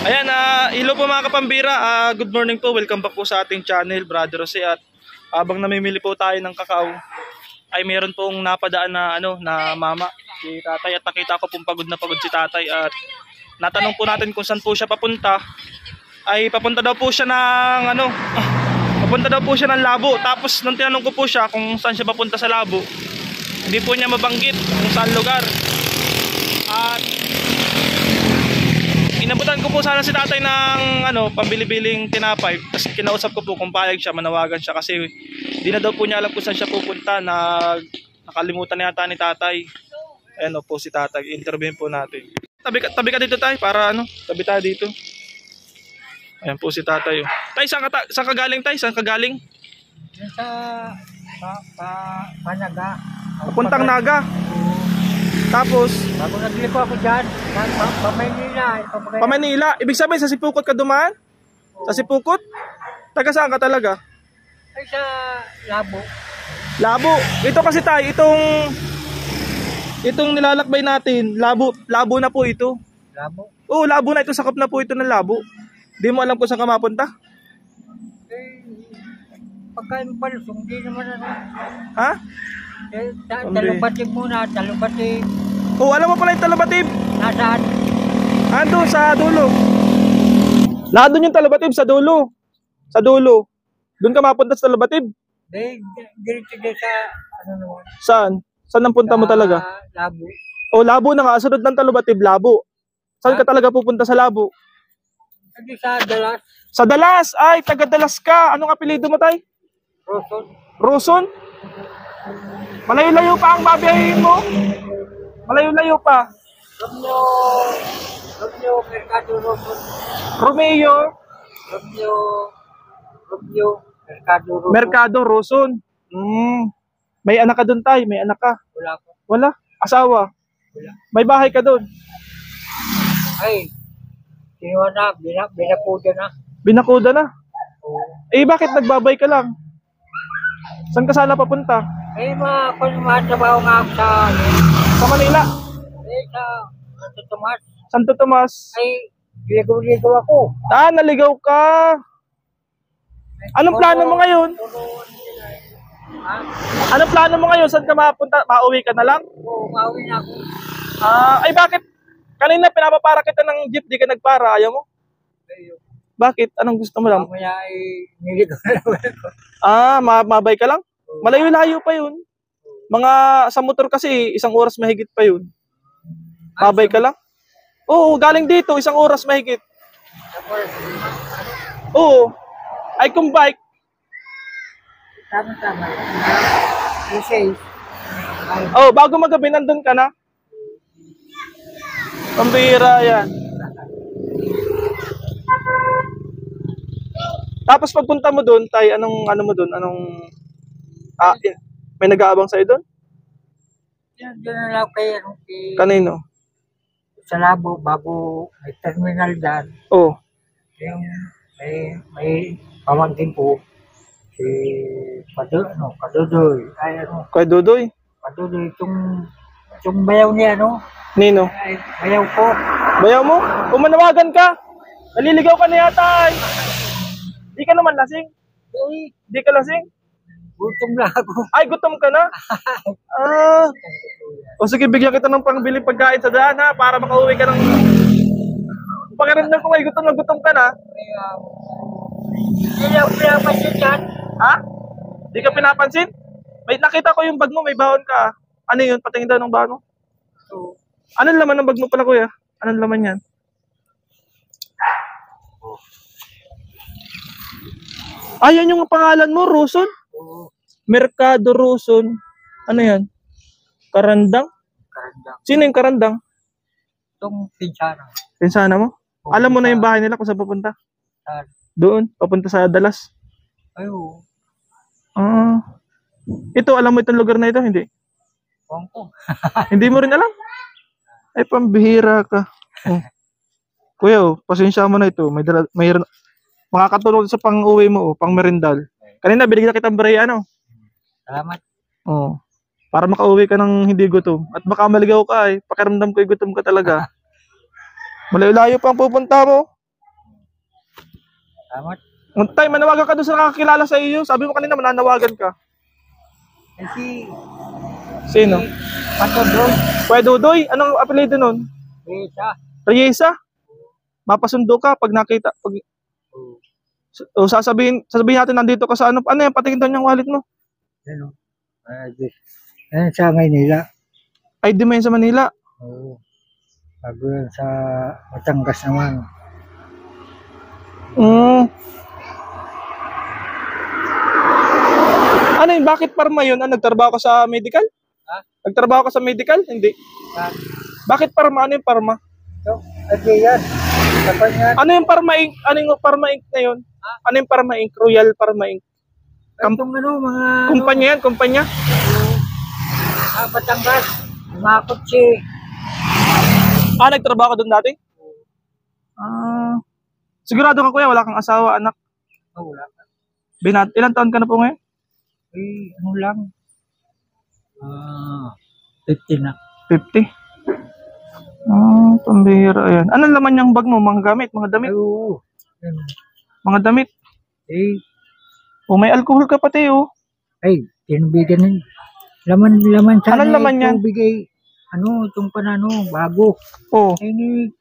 Ayan, hello po mga kapambira. Good morning po. Welcome back po sa ating channel, Brother Jose. At habang namimili po tayo ng kakao, ay meron pong napadaan na na mama, si tatay, at nakita ko pong pagod na pagod si tatay at natanong po natin kung saan po siya papunta. Ay papunta daw po siya ng papunta daw po siya ng Labo. Tapos nung tinanong ko po siya kung saan siya papunta sa Labo, hindi po niya mabanggit kung saan lugar. At inabutan ko po sana si tatay ng pambili-biling tinapay. Kasi kinausap ko po kung payag siya, manawagan siya kasi hindi na daw po niya alam kung saan siya pupunta. Nakalimutan na yata ni tatay. Ayan po si tatay, interviewin po natin. Tabi ka dito tay para tabi tayo dito. Ayan po si tatay. Tay, saan ka galing tay? Saan ka galing? Sa Naga. Papuntang Naga. Tapos Bago nagliko ako dyan, pa Maynila. Pa Manila. Ibig sabihin sa Sipukot ka dumaan? Sa Sipukot? Taga saan ka talaga? Ay sa Labo. Labo. Ito kasi tayo, itong nilalakbay natin, Labo na po ito. Labo? Oo, Labo na ito, sakop na po ito ng Labo. Di mo alam kung saan ka mapunta? Eh, pagkain palusong, hindi naman Ha? Talubatib muna, talubatib. Oo, alam mo pala yung Talabatib? Nasaan? Ando sa dulo. Nandun yung Talabatib sa dulo. Sa dulo. Doon ka mapunta sa Talabatib? Diretso din sa, naman? Saan? Saan ang punta mo talaga? Labo. O, Labo na nga. Sunod ng Talabatib, Labo. Saan ka talaga pupunta sa Labo? Hindi sa Dalas. Sa Dalas! Ay, taga Dalas ka. Anong apelido mo, tay? Roson. Roson? Malayo-layo pa ang babiyahin mo? Malayo-layo pa. Romeo, Mercado Roson. Romeo? Romeo, Mercado Roson. Mercado Roson. May anak ka doon, tay? May anak ka? Wala po. Wala? Asawa? Wala. May bahay ka doon? Ay, kinuha na, binapuda na. Binakuda na? Oo. Eh, bakit nagbabay ka lang? Saan ka sana papunta? Eh, trabaho nga ako Sa Manila? sa Santo Tomas. Santo Tomas? Ay, ligaw ako. Naligaw ka. Anong plano mo ngayon? Ha? Anong plano mo ngayon? Saan ka mapunta? Mauwi ka na lang? Oo, mauwi na ako. Ay bakit? Kanina pinapapara kita ng jeep, di ka nagpara. Ayaw mo? Bakit? Anong gusto mo lang? Mamaya ay niligaw na naman ako. Mabay ka lang? Malayo-layo pa yun. Mga sa motor kasi, 1 oras mahigit pa yun. Mabay ka lang? Oo, galing dito, 1 oras mahigit. Oo. Ay kung bike. Tama. Safe. Oh, bago magabi, nandun ka na. Pambira yan. Tapos pagpunta mo doon, tay, anong mo doon? May nag-aabang sa'yo doon? Yan, doon na lang kay Kanino? sa Labo, bago may terminal dyan. Oh. Yung may pamangkin po, si Kadudoy. Ay, Kay Dudoy? Kadudoy, itong bayaw niya, Nino? Ay, bayaw ko. Bayaw mo? Kung manawagan ka, naliligaw ka na yata ay. Di ka naman lasing? Eh, Di ka lasing? gutom na ako. Ay, gutom ka na? O sige, bigyan kita ng pangbili pagkain sa daan ha, para makauwi ka ng... Pakiramdam ko may gutom na gutom ka na. Hindi ako pinapansin dyan. Ha? Di ka pinapansin? May nakita ko yung bag mo, may bahon ka. Ano yun? Patingin daw ng bahon mo. So, Anong laman ng bag mo pala, kuya? Anong laman yan? Ayan yung pangalan mo, Roson? Mercado Roson. Ano yan? Karandang? karandang. Sino yung Karandang? Itong pinsana. Pinsana mo? Alam mo na yung bahay nila kung saan papunta? Saan? Doon, papunta sa Dalas. Ay, oo. Ito, alam mo itong lugar na ito? Hindi. Huwag ko. Hindi mo rin alam? Ay, pambihira ka. Kuya, pasensya mo na ito. May makakatulong sa pang-uwi mo, pang merindal. Kanina, binigyan kitang barya, Salamat. Para makauwi ka ng hindi gutom. At baka maligaw ka Pakiramdam ko gutom ka talaga. Malayo-layo pa ang pupunta mo. Salamat. Tay, manawagan ka doon sa nakakilala sa iyo. Sabi mo kanina mananawagan ka. Kasi, Sino? pato doon. Kuya Dudoy, anong apelyido nun? Isa. Reyesa? Mapasundo ka pag nakita. O sasabihin natin nandito ka sa ano yan, patingin daw yung wallet mo. Ano? Yan sa Maynila. ID mo yan sa Manila. Oo. Bago yan sa Batangas naman. Mm. Ano yun? Bakit parma yun? Nagtrabaho ka sa medical? Ha? Nagtrabaho ka sa medical? Hindi. Bakit parma? Ano yung parma? So, okay yan. Dapat yan. Ano yung Parma Inc? Ano yung Parma Inc na yun? Ano yung Parma Inc? Royal Parma Inc? Itong ano, mga... Kumpanya yan? Kumpanya? Batangas. Mga kutsi. Nagtrabaho ka doon dati? Sigurado ka kuya, wala kang asawa, anak. Wala. Ilan taon ka na po ngayon? Ano lang. 50 na. 50? Pambihira yan. Anong laman niyang bag mo? Mga gamit? Mga damit? Oo. Mga damit? May alcohol ka pati Tinubigan ng laman sana. Anong laman yan? Tubig itong panano, bago.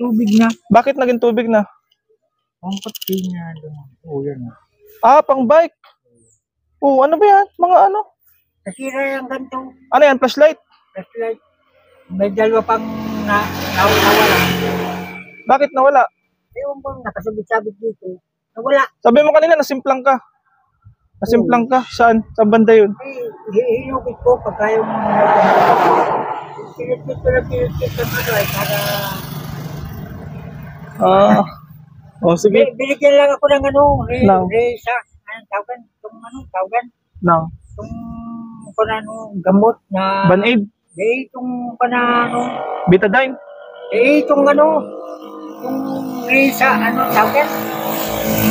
Tubig na. Bakit naging tubig na? Ang pati na doon. Yan. Pang bike. Ano ba yan? Mga ano? Nasira yung ganito. Ano yan? Flashlight? Flashlight. May dalawa pang nawala. Bakit nawala? Ewan ko, nakasabit-sabit dito. Nawala. Sabi mo kanina, nasimplang ka. Nasimplang ka? Saan? Saan banda yun? Hinugit ko pagka yung pinipit ko ng ay para... Sige. Binigyan lang ako ng resa. Tawagan? No. Itong gamot na... Band-Aid? Itong Betadine? itong itong resa, tawagan?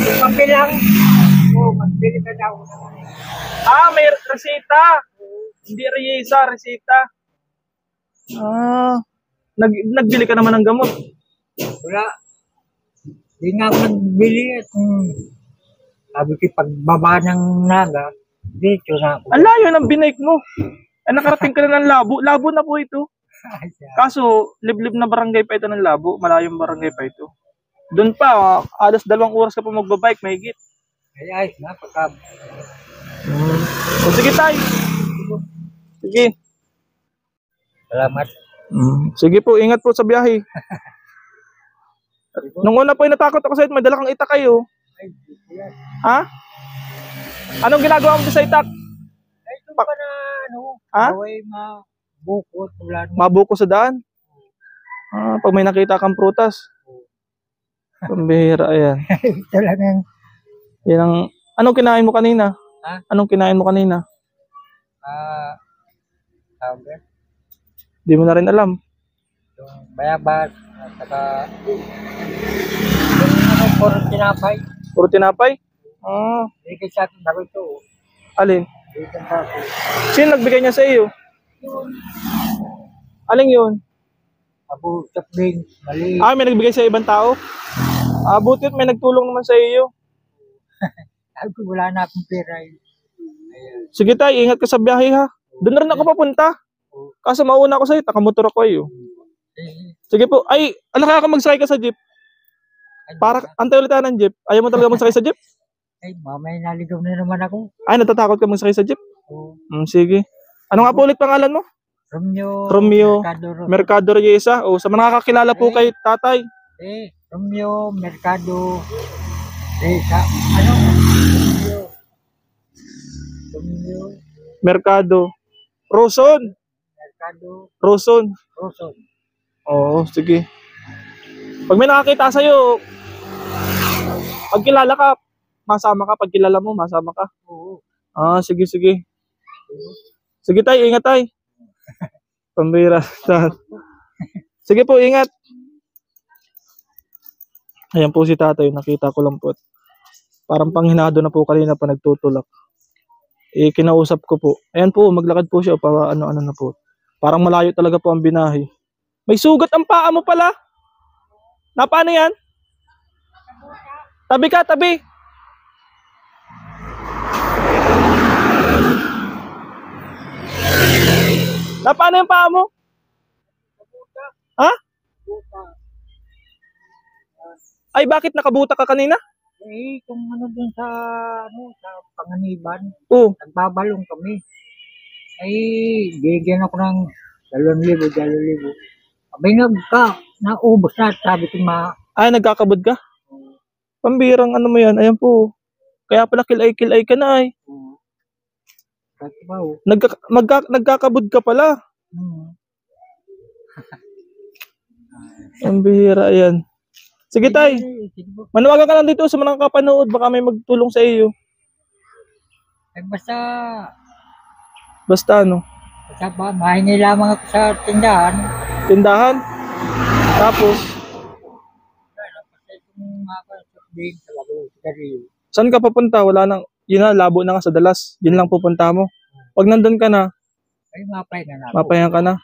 Yung pambilang. Magbili ka daw. May resita. Hindi Reyesa, resita. Nagbili ka naman ng gamot. Wala. Hindi nga ako nagbili at sabi ko pagbaba ng naga, dito na ako. Ang layo ng binake mo. Nakarating ka na ng Labo. Labo na po ito. Kaso, liblib na barangay pa ito ng Labo. Malayong barangay pa ito. Doon pa, alas 2 oras ka pa magbabike, mahigit. Ay, napaka. Sige tayo. Sige. Salamat. Sige po, ingat po sa biyahe. Nung una po, natakot ako sa ito, may dala kang itak kayo. Ha? Anong ginagawa mo sa itak? Ito pa na, mabukot. Mabuko sa daan? Pag may nakita kang prutas. Pambihira, ayan. Ito lang yan. Anong kinain mo kanina? Ha? Anong kinain mo kanina? Tawag. Di mo na rin alam. Yung bayabas, at saka puro tinapay. Puro tinapay? Bigay sa akin ako ito. Alin? Bigay sa akin. Sino nagbigay niya sa iyo? Yun. Aling yun? Abu Chapling, mali. May nagbigay sa ibang tao? Buti may nagtulong naman sa iyo. Sabi ko, wala na akong pera. Sige tayo, ingat ka sa biyahe ha. Doon rin ako papunta. Kaso mauna ako sa'yo, takamotor ako eh. Sige po. Alam ka magsakay ka sa jeep. Para antay ulit tayo ng jeep. Ayaw mo talaga magsakay sa jeep? Mamaya naligaw na naman ako. Natatakot ka magsakay sa jeep? Oo. Sige. Ano nga po ulit pangalan mo? Romeo Mercado Reyesa. Sa mga nakakakilala po kay tatay. Romeo Mercado Reyesa. Romeo Mercado Roson. Roson. Sige. Pag may nakakita sa'yo, pag kilala ka, masama ka. Pag kilala mo, masama ka. Oo. Sige. Sige tayo, ingat tayo. Pambira. Sige po, ingat. Ayan po si tatay, nakita ko lang po. Parang panghinado na po kanina pa nagtutulak. Kinausap ko po. Ayan po, maglakad po siya para ano-ano na po. Parang malayo talaga po ang binahe. May sugat ang paa mo pala. Paano yan? Tabi ka, tabi. Na paano yung paa mo? Ha? Ay, bakit nakabuta ka kanina? Eh, kung ano dun sa, sa Panganiban, Oo. nagbabalong kami. Ay, bigyan ako ng 2,000, 2,000. Abay, naubos na, sabi ko Ay, nagkakabod ka? Pambirang ano mo yan, ayan po. Kaya pala kilay-kilay ka na ay. Katibaw. Nagkakabod ka pala. Ang bihira yan. Sige tay, manawagan ka lang dito sa mga kapanood, baka may magtulong sa iyo. Ay, Basta ano, basta ba, mahingi lamang ako sa tindahan. tindahan. Tapos, saan ka papunta? Wala nang, yun na, labo na nga sa dalas. Yun lang pupunta mo. Pag nandun ka na, Ay, mapahinga na ako. mapayan ka na.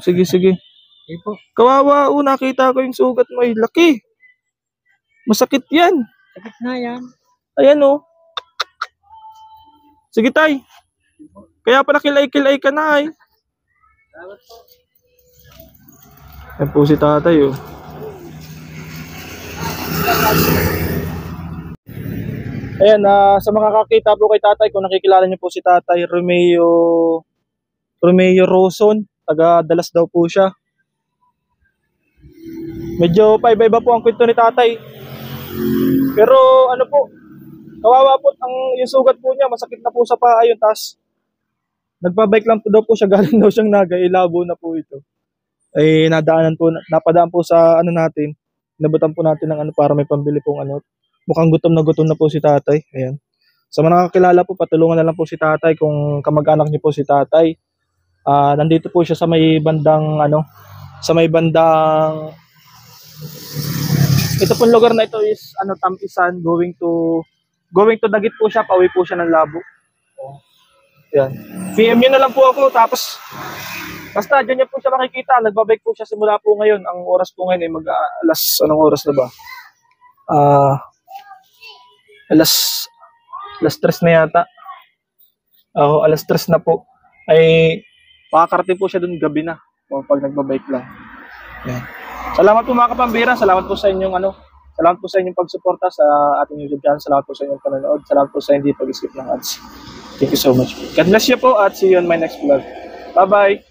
Sige, sige. Sige po. Kawawa, nakita ko yung sugat mo, ay laki. Masakit yan. Sakit na yan. Ayan oh. Sige tay. Kaya pala kilay-kilay ka na ay. Yan po si tatay oh. Ayan, sa mga kakita po kay tatay, kung nakikilala niyo po si tatay, Romeo Roson, taga Dalas daw po siya. Medyo paiba-iba po ang kwento ni tatay. Pero ano po, kawawa po yung sugat po niya, masakit na po sa paa yun, tas nagpa-bike lang po daw po siya, galing daw siyang Naga, ilabo na po ito. Ay napadaan po sa ano natin, nabutan po natin ng ano para may pambili pong ano. Mukhang gutom na po si tatay. Ayan. Sa mga nakakilala po, patulungan na lang po si tatay kung kamag-anak niyo po si tatay. Nandito po siya sa may bandang ano, sa may bandang ito pong lugar na ito is ano, Tampisan, going to Dagit po siya, pauwi po siya ng Labo. Yan. PM nyo na lang po ako, tapos basta dyan niya po siya makikita, nagbabike po siya simula po ngayon. Ang oras po ngayon ay anong oras na ba? Alas 3 na yata. Alas 3 na po. Ay makakarating po siya dun gabi na o pag nagbabike lang. Yan. Salamat po mga kapambira, salamat po sa inyong salamat po sa inyong pagsuporta sa ating YouTube channel, salamat po sa inyong panonood, salamat po sa hindi pag-skip ng ads. Thank you so much. God bless you po at see you on my next vlog. Bye-bye!